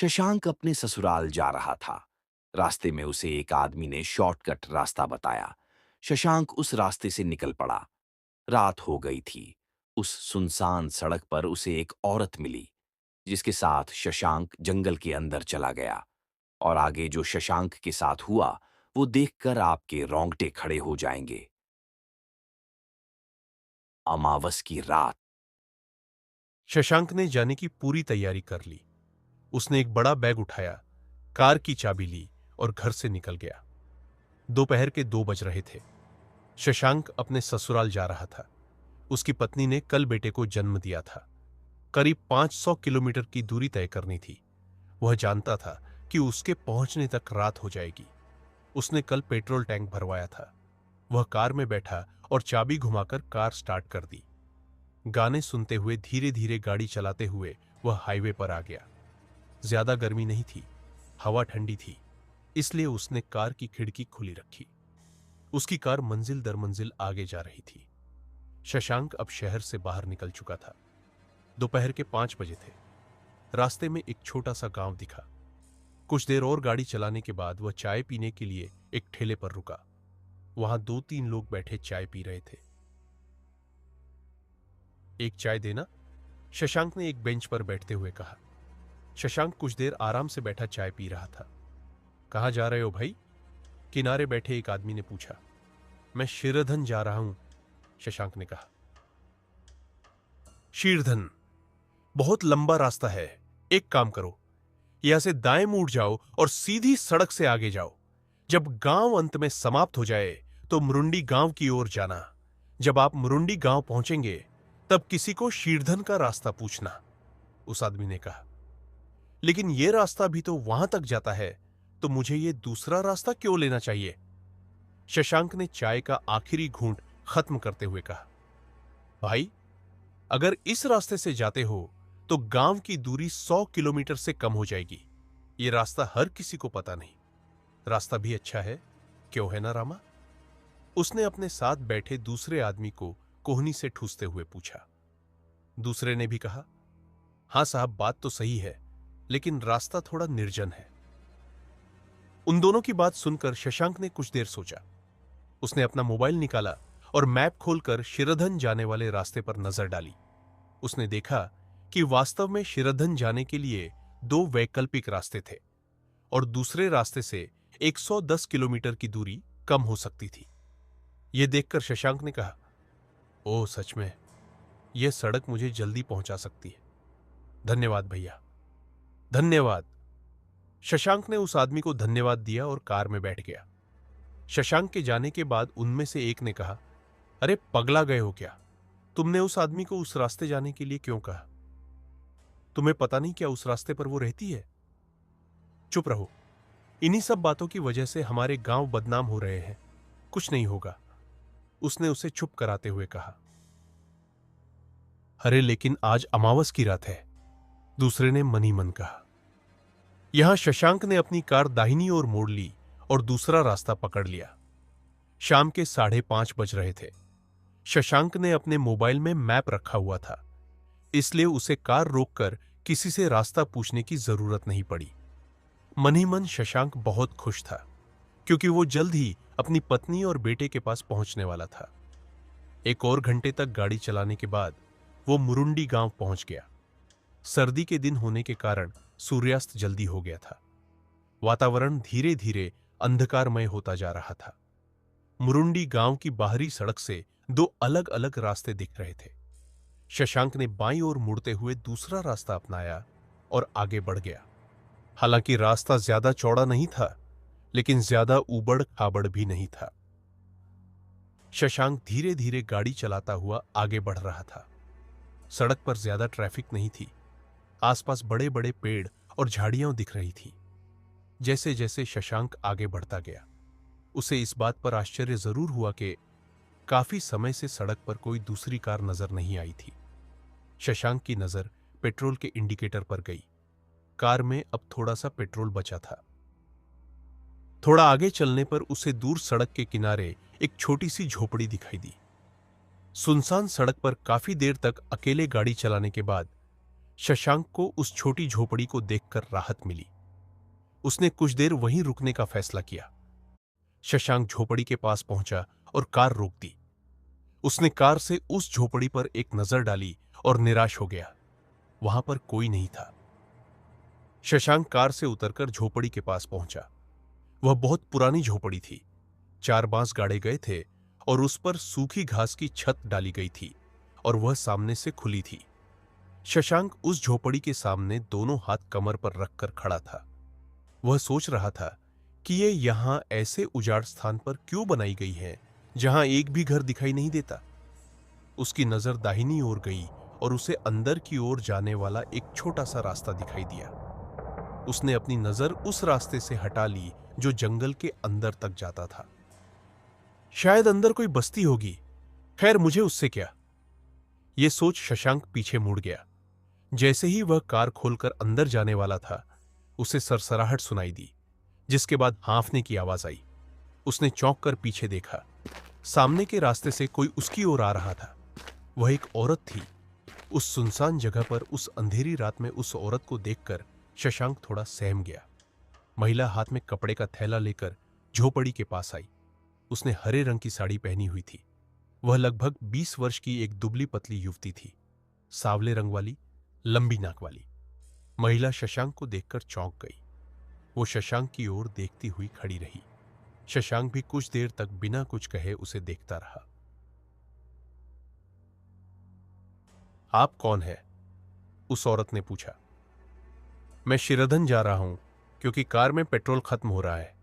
शशांक अपने ससुराल जा रहा था। रास्ते में उसे एक आदमी ने शॉर्टकट रास्ता बताया। शशांक उस रास्ते से निकल पड़ा। रात हो गई थी। उस सुनसान सड़क पर उसे एक औरत मिली, जिसके साथ शशांक जंगल के अंदर चला गया। और आगे जो शशांक के साथ हुआ, वो देखकर आपके रोंगटे खड़े हो जाएंगे। अमावस की रात। शशांक ने जाने की पूरी तैयारी कर ली। उसने एक बड़ा बैग उठाया, कार की चाबी ली और घर से निकल गया। दोपहर के 2 बज रहे थे। शशांक अपने ससुराल जा रहा था। उसकी पत्नी ने कल बेटे को जन्म दिया था। करीब 500 किलोमीटर की दूरी तय करनी थी। वह जानता था कि उसके पहुंचने तक रात हो जाएगी। उसने कल पेट्रोल टैंक भरवाया था। वह कार में बैठा और चाबी घुमाकर कार स्टार्ट कर दी। गाने सुनते हुए धीरे धीरे गाड़ी चलाते हुए वह हाईवे पर आ गया। ज्यादा गर्मी नहीं थी, हवा ठंडी थी, इसलिए उसने कार की खिड़की खुली रखी। उसकी कार मंजिल दर मंजिल आगे जा रही थी। शशांक अब शहर से बाहर निकल चुका था। दोपहर के 5 बजे थे। रास्ते में एक छोटा सा गांव दिखा। कुछ देर और गाड़ी चलाने के बाद वह चाय पीने के लिए एक ठेले पर रुका। वहां 2-3 लोग बैठे चाय पी रहे थे। एक चाय देना? शशांक ने एक बेंच पर बैठते हुए कहा। शशांक कुछ देर आराम से बैठा चाय पी रहा था। कहाँ जा रहे हो भाई? किनारे बैठे एक आदमी ने पूछा। मैं शीरधन जा रहा हूं, शशांक ने कहा। शीरधन? बहुत लंबा रास्ता है। एक काम करो, यहां से दाएं मुड़ जाओ और सीधी सड़क से आगे जाओ। जब गांव अंत में समाप्त हो जाए तो मुरुंडी गांव की ओर जाना। जब आप मुरुंडी गांव पहुंचेंगे तब किसी को शीरधन का रास्ता पूछना, उस आदमी ने कहा। लेकिन यह रास्ता भी तो वहां तक जाता है, तो मुझे यह दूसरा रास्ता क्यों लेना चाहिए? शशांक ने चाय का आखिरी घूंट खत्म करते हुए कहा। भाई, अगर इस रास्ते से जाते हो तो गांव की दूरी 100 किलोमीटर से कम हो जाएगी। यह रास्ता हर किसी को पता नहीं। रास्ता भी अच्छा है, क्यों है ना रामा? उसने अपने साथ बैठे दूसरे आदमी को कोहनी से ठूसते हुए पूछा। दूसरे ने भी कहा, हां साहब, बात तो सही है, लेकिन रास्ता थोड़ा निर्जन है। उन दोनों की बात सुनकर शशांक ने कुछ देर सोचा। उसने अपना मोबाइल निकाला और मैप खोलकर शिरधन जाने वाले रास्ते पर नजर डाली। उसने देखा कि वास्तव में शिरधन जाने के लिए 2 वैकल्पिक रास्ते थे और दूसरे रास्ते से 110 किलोमीटर की दूरी कम हो सकती थी। यह देखकर शशांक ने कहा, ओह सच में, यह सड़क मुझे जल्दी पहुंचा सकती है। धन्यवाद भैया, धन्यवाद। शशांक ने उस आदमी को धन्यवाद दिया और कार में बैठ गया। शशांक के जाने के बाद उनमें से एक ने कहा, अरे पगला गए हो क्या? तुमने उस आदमी को उस रास्ते जाने के लिए क्यों कहा? तुम्हें पता नहीं क्या उस रास्ते पर वो रहती है? चुप रहो, इन्हीं सब बातों की वजह से हमारे गांव बदनाम हो रहे हैं। कुछ नहीं होगा, उसने उसे चुप कराते हुए कहा। अरे लेकिन आज अमावस की रात है, दूसरे ने मन ही मन कहा। यहां शशांक ने अपनी कार दाहिनी ओर मोड़ ली और दूसरा रास्ता पकड़ लिया। शाम के 5:30 बज रहे थे। शशांक ने अपने मोबाइल में मैप रखा हुआ था, इसलिए उसे कार रोककर किसी से रास्ता पूछने की जरूरत नहीं पड़ी। मन ही मन शशांक बहुत खुश था, क्योंकि वो जल्द ही अपनी पत्नी और बेटे के पास पहुंचने वाला था। 1 और घंटे तक गाड़ी चलाने के बाद वो मुरुंडी गांव पहुंच गया। सर्दी के दिन होने के कारण सूर्यास्त जल्दी हो गया था। वातावरण धीरे धीरे अंधकारमय होता जा रहा था। मुरुंडी गांव की बाहरी सड़क से 2 अलग अलग रास्ते दिख रहे थे। शशांक ने बाईं ओर मुड़ते हुए दूसरा रास्ता अपनाया और आगे बढ़ गया। हालांकि रास्ता ज्यादा चौड़ा नहीं था, लेकिन ज्यादा ऊबड़ खाबड़ भी नहीं था। शशांक धीरे धीरे गाड़ी चलाता हुआ आगे बढ़ रहा था। सड़क पर ज्यादा ट्रैफिक नहीं थी। आसपास बड़े बड़े पेड़ और झाड़ियां दिख रही थी। जैसे जैसे शशांक आगे बढ़ता गया, उसे इस बात पर आश्चर्य जरूर हुआ कि काफी समय से सड़क पर कोई दूसरी कार नजर नहीं आई थी। शशांक की नजर पेट्रोल के इंडिकेटर पर गई। कार में अब थोड़ा सा पेट्रोल बचा था। थोड़ा आगे चलने पर उसे दूर सड़क के किनारे एक छोटी सी झोपड़ी दिखाई दी। सुनसान सड़क पर काफी देर तक अकेले गाड़ी चलाने के बाद शशांक को उस छोटी झोपड़ी को देखकर राहत मिली। उसने कुछ देर वहीं रुकने का फैसला किया। शशांक झोपड़ी के पास पहुंचा और कार रोक दी। उसने कार से उस झोपड़ी पर एक नजर डाली और निराश हो गया। वहां पर कोई नहीं था। शशांक कार से उतरकर झोपड़ी के पास पहुंचा। वह बहुत पुरानी झोपड़ी थी। 4 बांस गाड़े गए थे और उस पर सूखी घास की छत डाली गई थी और वह सामने से खुली थी। शशांक उस झोपड़ी के सामने दोनों हाथ कमर पर रखकर खड़ा था। वह सोच रहा था कि ये यहां ऐसे उजाड़ स्थान पर क्यों बनाई गई है जहां एक भी घर दिखाई नहीं देता। उसकी नजर दाहिनी ओर गई और उसे अंदर की ओर जाने वाला एक छोटा सा रास्ता दिखाई दिया। उसने अपनी नजर उस रास्ते से हटा ली जो जंगल के अंदर तक जाता था। शायद अंदर कोई बस्ती होगी। खैर, मुझे उससे क्या। यह सोच शशांक पीछे मुड़ गया। जैसे ही वह कार खोलकर अंदर जाने वाला था, उसे सरसराहट सुनाई दी, जिसके बाद हांफने की आवाज आई। उसने चौंक कर पीछे देखा। सामने के रास्ते से कोई उसकी ओर आ रहा था। वह एक औरत थी। उस सुनसान जगह पर उस अंधेरी रात में उस औरत को देखकर शशांक थोड़ा सहम गया। महिला हाथ में कपड़े का थैला लेकर झोपड़ी के पास आई। उसने हरे रंग की साड़ी पहनी हुई थी। वह लगभग 20 वर्ष की एक दुबली पतली युवती थी, सावले रंग वाली, लंबी नाक वाली। महिला शशांक को देखकर चौंक गई। वो शशांक की ओर देखती हुई खड़ी रही। शशांक भी कुछ देर तक बिना कुछ कहे उसे देखता रहा। आप कौन है? उस औरत ने पूछा। मैं शिरधन जा रहा हूं क्योंकि कार में पेट्रोल खत्म हो रहा है।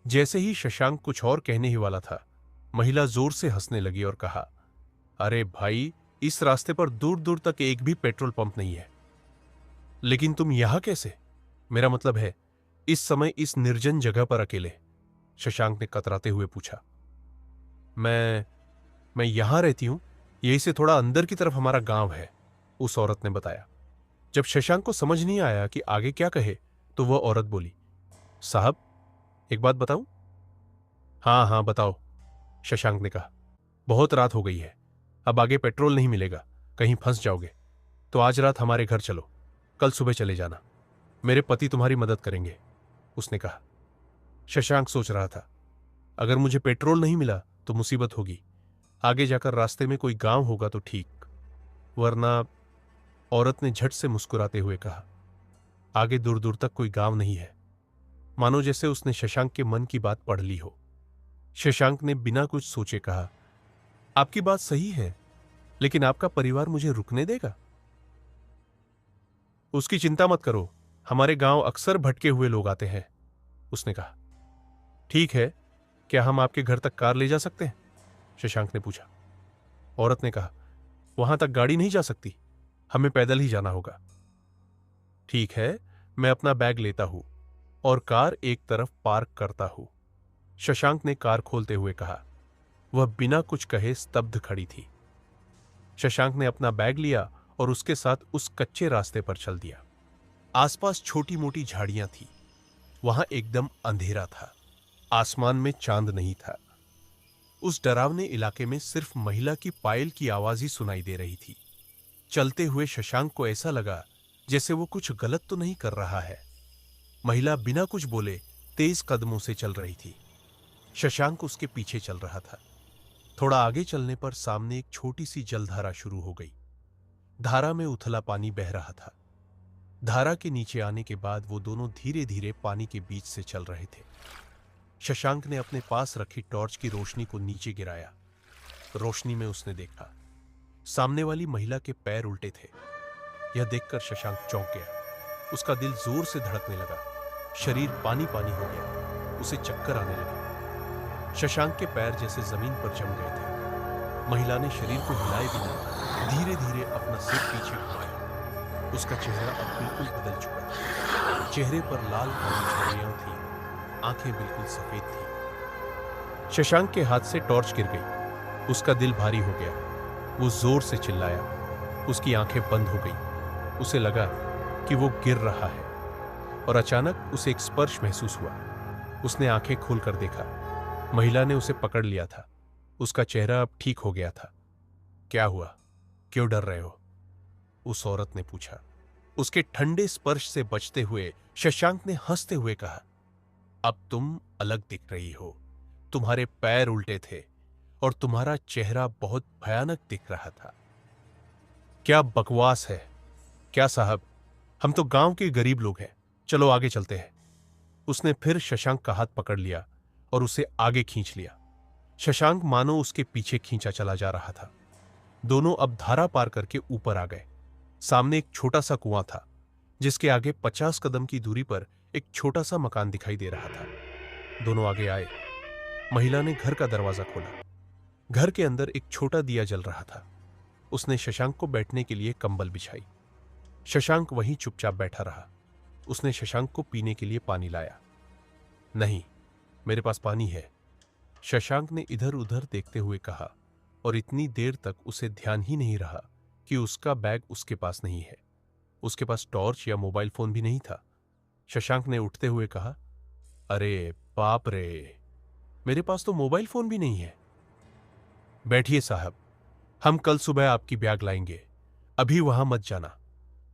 जैसे ही शशांक कुछ और कहने ही वाला था, महिला जोर से हंसने लगी और कहा, अरे भाई, इस रास्ते पर दूर दूर तक एक भी पेट्रोल पंप नहीं है। लेकिन तुम यहां कैसे? मेरा मतलब है, इस समय इस निर्जन जगह पर अकेले? शशांक ने कतराते हुए पूछा। मैं यहां रहती हूं, यहीं से थोड़ा अंदर की तरफ हमारा गांव है, उस औरत ने बताया। जब शशांक को समझ नहीं आया कि आगे क्या कहे, तो वह औरत बोली, साहब, एक बात बताऊं? हाँ हाँ बताओ, शशांक ने कहा। बहुत रात हो गई है, अब आगे पेट्रोल नहीं मिलेगा, कहीं फंस जाओगे। तो आज रात हमारे घर चलो, कल सुबह चले जाना। मेरे पति तुम्हारी मदद करेंगे, उसने कहा। शशांक सोच रहा था, अगर मुझे पेट्रोल नहीं मिला तो मुसीबत होगी। आगे जाकर रास्ते में कोई गांव होगा तो ठीक, वरना। औरत ने झट से मुस्कुराते हुए कहा, आगे दूर दूर तक कोई गांव नहीं है। मानो जैसे उसने शशांक के मन की बात पढ़ ली हो। शशांक ने बिना कुछ सोचे कहा, आपकी बात सही है, लेकिन आपका परिवार मुझे रुकने देगा? उसकी चिंता मत करो, हमारे गांव अक्सर भटके हुए लोग आते हैं, उसने कहा। ठीक है, क्या हम आपके घर तक कार ले जा सकते हैं? शशांक ने पूछा। औरत ने कहा, वहां तक गाड़ी नहीं जा सकती, हमें पैदल ही जाना होगा। ठीक है, मैं अपना बैग लेता हूं और कार एक तरफ पार्क करता हूं, शशांक ने कार खोलते हुए कहा। वह बिना कुछ कहे स्तब्ध खड़ी थी। शशांक ने अपना बैग लिया और उसके साथ उस कच्चे रास्ते पर चल दिया। आसपास छोटी मोटी झाड़ियां थी। वहां एकदम अंधेरा था। आसमान में चांद नहीं था। उस डरावने इलाके में सिर्फ महिला की पायल की आवाज ही सुनाई दे रही थी। चलते हुए शशांक को ऐसा लगा जैसे वो कुछ गलत तो नहीं कर रहा है। महिला बिना कुछ बोले तेज कदमों से चल रही थी। शशांक उसके पीछे चल रहा था। थोड़ा आगे चलने पर सामने एक छोटी सी जलधारा शुरू हो गई। धारा में उथला पानी बह रहा था। धारा के नीचे आने के बाद वो दोनों धीरे धीरे पानी के बीच से चल रहे थे। शशांक ने अपने पास रखी टॉर्च की रोशनी को नीचे गिराया। रोशनी में उसने देखा, सामने वाली महिला के पैर उल्टे थे। यह देखकर शशांक चौंक गया। उसका दिल जोर से धड़कने लगा। शरीर पानी पानी हो गया। उसे चक्कर आने लगे। शशांक के पैर जैसे जमीन पर जम गए थे। महिला ने शरीर को हिलाए बिना धीरे धीरे अपना सिर पीछे घुमाया। उसका चेहरा अब बिल्कुल बदल चुका था। चेहरे पर लाल झुर्रियां थी। आंखें बिल्कुल सफेद थी। शशांक के हाथ से टॉर्च गिर गई। उसका दिल भारी हो गया। वो जोर से चिल्लाया। उसकी आंखें बंद हो गई। उसे लगा कि वो गिर रहा है और अचानक उसे एक स्पर्श महसूस हुआ। उसने आंखें खोलकर देखा। महिला ने उसे पकड़ लिया था। उसका चेहरा अब ठीक हो गया था। क्या हुआ? क्यों डर रहे हो? उस औरत ने पूछा। उसके ठंडे स्पर्श से बचते हुए शशांक ने हंसते हुए कहा, अब तुम अलग दिख रही हो। तुम्हारे पैर उल्टे थे और तुम्हारा चेहरा बहुत भयानक दिख रहा था। क्या बकवास है। क्या साहब, हम तो गांव के गरीब लोग हैं। चलो आगे चलते हैं। उसने फिर शशांक का हाथ पकड़ लिया और उसे आगे खींच लिया। शशांक मानो उसके पीछे खींचा चला जा रहा था। दोनों अब धारा पार करके ऊपर आ गए। सामने एक छोटा सा कुआं था, जिसके आगे 50 कदम की दूरी पर एक छोटा सा मकान दिखाई दे रहा था। दोनों आगे आए। महिला ने घर का दरवाजा खोला। घर के अंदर एक छोटा दिया जल रहा था। उसने शशांक को बैठने के लिए कंबल बिछाई। शशांक वहीं चुपचाप बैठा रहा। उसने शशांक को पीने के लिए पानी लाया। नहीं, मेरे पास पानी है, शशांक ने इधर उधर देखते हुए कहा, और इतनी देर तक उसे ध्यान ही नहीं रहा कि उसका बैग उसके पास नहीं है। उसके पास टॉर्च या मोबाइल फोन भी नहीं था। शशांक ने उठते हुए कहा, अरे बाप रे, मेरे पास तो मोबाइल फोन भी नहीं है। बैठिए साहब, हम कल सुबह आपकी बैग लाएंगे। अभी वहां मत जाना,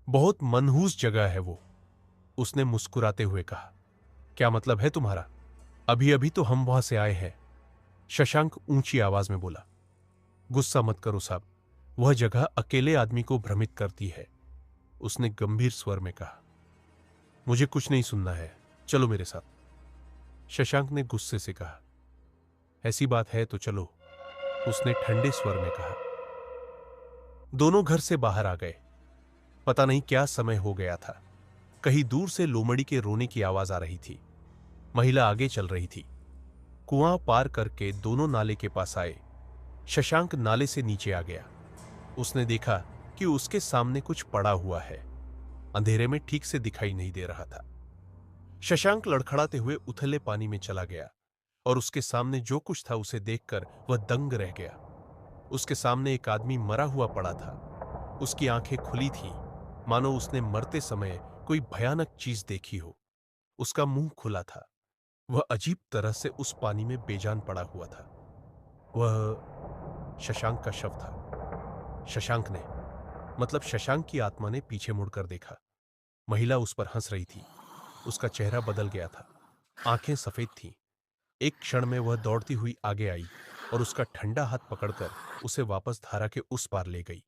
बहुत मनहूस जगह है वो। उसने मुस्कुराते हुए कहा, क्या मतलब है तुम्हारा? अभी अभी तो हम वहां से आए हैं। शशांक ऊंची आवाज में बोला। गुस्सा मत करो साहब, वह जगह अकेले आदमी को भ्रमित करती है। उसने गंभीर स्वर में कहा, मुझे कुछ नहीं सुनना है, चलो मेरे साथ। शशांक ने गुस्से से कहा, ऐसी बात है तो चलो, उसने ठंडे स्वर में कहा। दोनों घर से बाहर आ गए। पता नहीं क्या समय हो गया था। कहीं दूर से लोमड़ी के रोने की आवाज आ रही थी। महिला आगे चल रही थी। कुआं पार करके दोनों नाले के पास आए। शशांक नाले से नीचे आ गया। उसने देखा कि उसके सामने कुछ पड़ा हुआ है। अंधेरे में ठीक से दिखाई नहीं दे रहा था। शशांक लड़खड़ाते हुए उथले पानी में चला गया और उसके सामने जो कुछ था उसे देखकर वह दंग रह गया। उसके सामने एक आदमी मरा हुआ पड़ा था। उसकी आंखें खुली थीं, मानो उसने मरते समय कोई भयानक चीज देखी हो। उसका मुंह खुला था। वह अजीब तरह से उस पानी में बेजान पड़ा हुआ था। वह शशांक का शव था। शशांक ने, मतलब शशांक की आत्मा ने पीछे मुड़कर देखा। महिला उस पर हंस रही थी। उसका चेहरा बदल गया था। आंखें सफेद थीं। एक क्षण में वह दौड़ती हुई आगे आई और उसका ठंडा हाथ पकड़कर उसे वापस धारा के उस पार ले गई।